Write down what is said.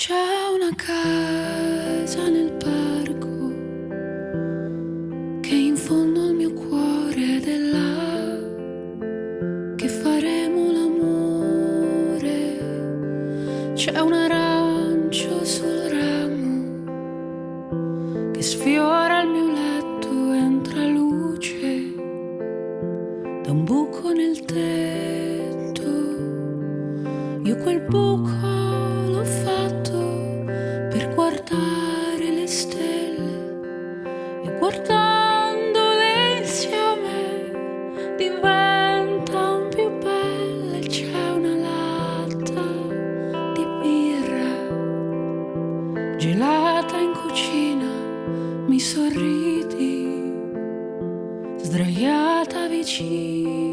C'è una casa nel parco che in fondo al mio cuore ed è là che faremo l'amore. C'è un arancio sul ramo che sfiora il mio letto, entra luce da un buco nel tetto. Io quel buco l'ho fatto per guardare le stelle e guardandole insieme diventano più belle. C'è una latta di birra gelata in cucina, mi sorridi sdraiata vicino.